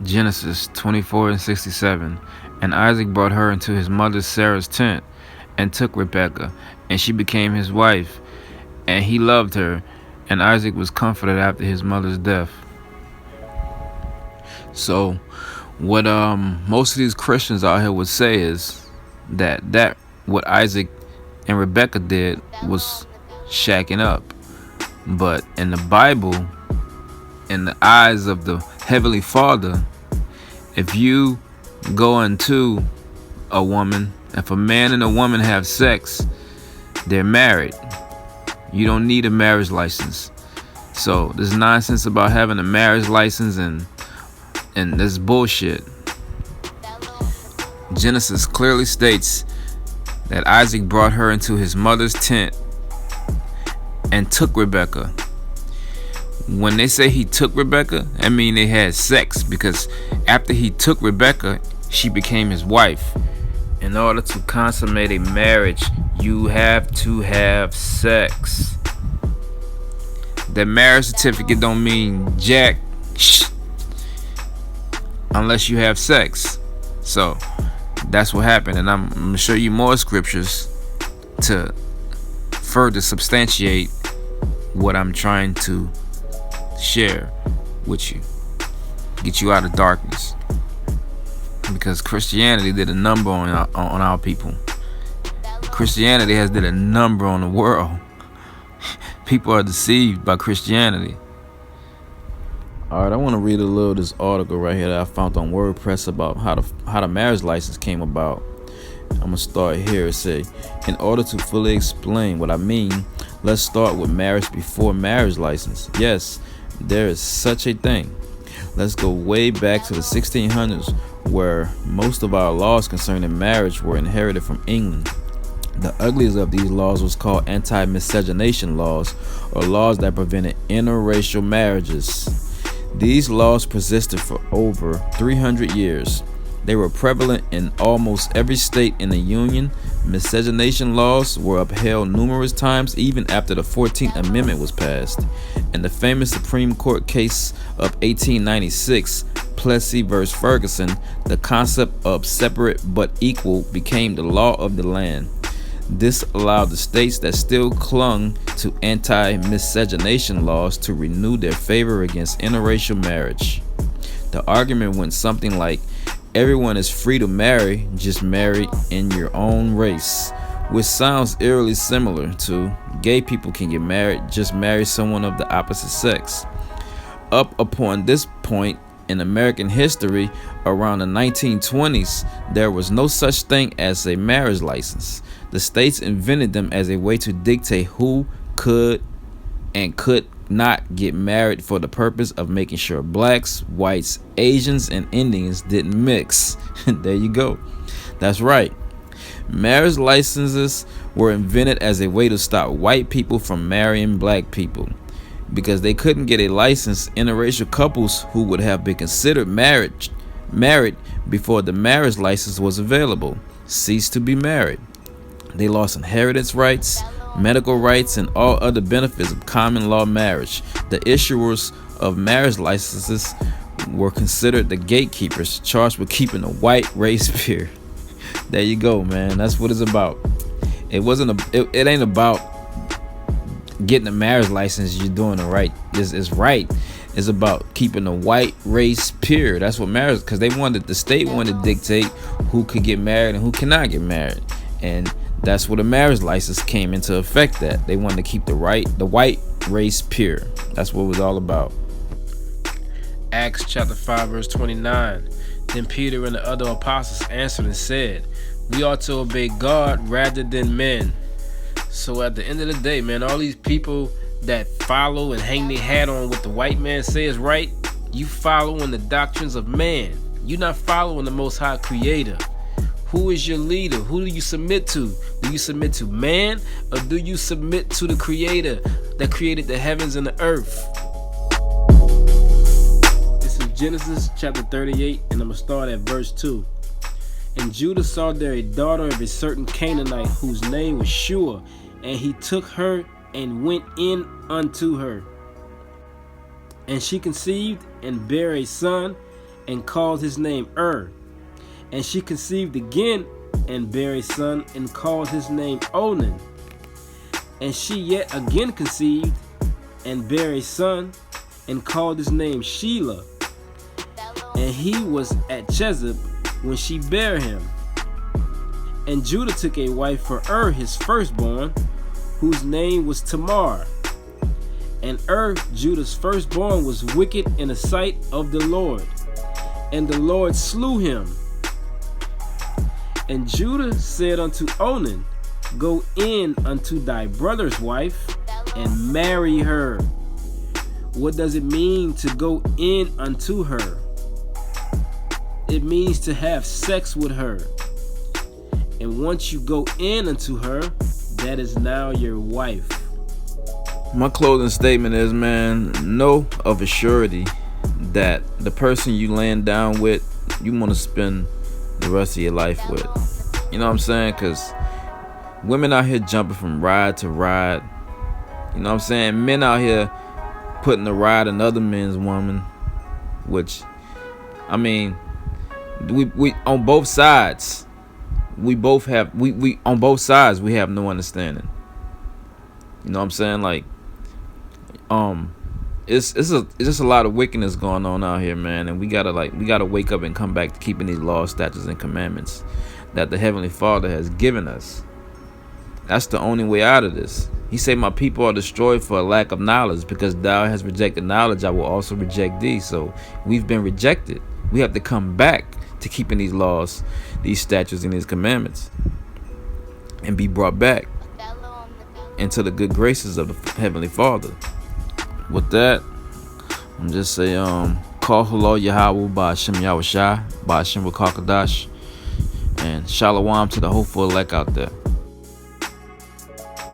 Genesis 24:67. And Isaac brought her into his mother Sarah's tent, and took Rebekah, and she became his wife, and he loved her, and Isaac was comforted after his mother's death. So, what most of these Christians out here would say is that what Isaac and Rebekah did was shacking up. But in the Bible, in the eyes of the Heavenly Father, if you go into a woman, if a man and a woman have sex, they're married. You don't need a marriage license. So this nonsense about having a marriage license and this bullshit. Genesis clearly states that Isaac brought her into his mother's tent and took Rebekah. When they say he took Rebekah, I mean they had sex, because after he took Rebekah, she became his wife. In order to consummate a marriage, you have to have sex. That marriage certificate don't mean jack unless you have sex. So that's what happened, and I'm gonna show you more scriptures to further substantiate what I'm trying to share with you, get you out of darkness, because Christianity did a number on our people. Christianity has did a number on the world. People are deceived by Christianity. Alright, I want to read a little of this article right here that I found on WordPress about how the marriage license came about. I'm gonna start here and say, in order to fully explain what I mean, let's start with marriage before marriage license. Yes, there is such a thing. Let's go way back to the 1600s, where most of our laws concerning marriage were inherited from England. The ugliest of these laws was called anti-miscegenation laws, or laws that prevented interracial marriages. These laws persisted for over 300 years. They were prevalent in almost every state in the Union. Miscegenation laws were upheld numerous times even after the 14th Amendment was passed. In the famous Supreme Court case of 1896, Plessy v. Ferguson, the concept of separate but equal became the law of the land. This allowed the states that still clung to anti-miscegenation laws to renew their favor against interracial marriage. The argument went something like, everyone is free to marry, just marry in your own race, which sounds eerily similar to gay people can get married, just marry someone of the opposite sex. Up upon this point in American history, around the 1920s, there was no such thing as a marriage license. The states invented them as a way to dictate who could and could not get married, for the purpose of making sure blacks, whites, Asians, and Indians didn't mix. There you go. That's right. Marriage licenses were invented as a way to stop white people from marrying black people. Because they couldn't get a license, interracial couples who would have been considered married before the marriage license was available ceased to be married. They lost inheritance rights, medical rights, and all other benefits of common law marriage. The issuers of marriage licenses were considered the gatekeepers, charged with keeping the white race pure. There you go, man. That's what it's about. It ain't about getting a marriage license. You're doing it right. It's right. It's about keeping the white race pure. That's what marriage, because the state wanted to dictate who could get married and who cannot get married, and that's where the marriage license came into effect. That they wanted to keep the white race pure. That's what it was all about. Acts chapter 5 verse 29. Then Peter and the other apostles answered and said, we ought to obey God rather than men. So at the end of the day, man, all these people that follow and hang their hat on what the white man says right, you following the doctrines of man. You're not following the Most High Creator. Who is your leader? Who do you submit to? Do you submit to man, or do you submit to the Creator that created the heavens and the earth? This is Genesis chapter 38, and I'm going to start at verse 2. And Judah saw there a daughter of a certain Canaanite, whose name was Shua, and he took her and went in unto her. And she conceived and bare a son, and called his name And she conceived again and bare a son, and called his name Onan. And she yet again conceived and bare a son, and called his name Shelah. And he was at Chezib when she bare him. And Judah took a wife for his firstborn, whose name was Tamar. And Judah's firstborn, was wicked in the sight of the Lord, and the Lord slew him. And Judah said unto Onan, Go in unto thy brother's wife, and marry her. What does it mean to go in unto her? It means to have sex with her. And once you go in unto her, that is now your wife. My closing statement is, man, know of a surety that the person you laying down with, you want to spend the rest of your life with. You know what I'm saying? Because women out here jumping from ride to ride. You know what I'm saying? Men out here putting the ride in other men's woman, which, I mean, we on both sides, we on both sides we have no understanding. You know what I'm saying? Like, it's just a lot of wickedness going on out here, man, and we gotta wake up and come back to keeping these laws, statutes, and commandments that the Heavenly Father has given us. That's the only way out of this. He said, My people are destroyed for a lack of knowledge, because thou hast rejected knowledge, I will also reject thee. So we've been rejected. We have to come back to keeping these laws, these statutes, and these commandments, and be brought back into the good graces of the Heavenly Father. With that, I'm just say, call hello Yahweh by Hashem Yahushai, by Hashem Rakakadash, and Shalom to the hopeful elect out there.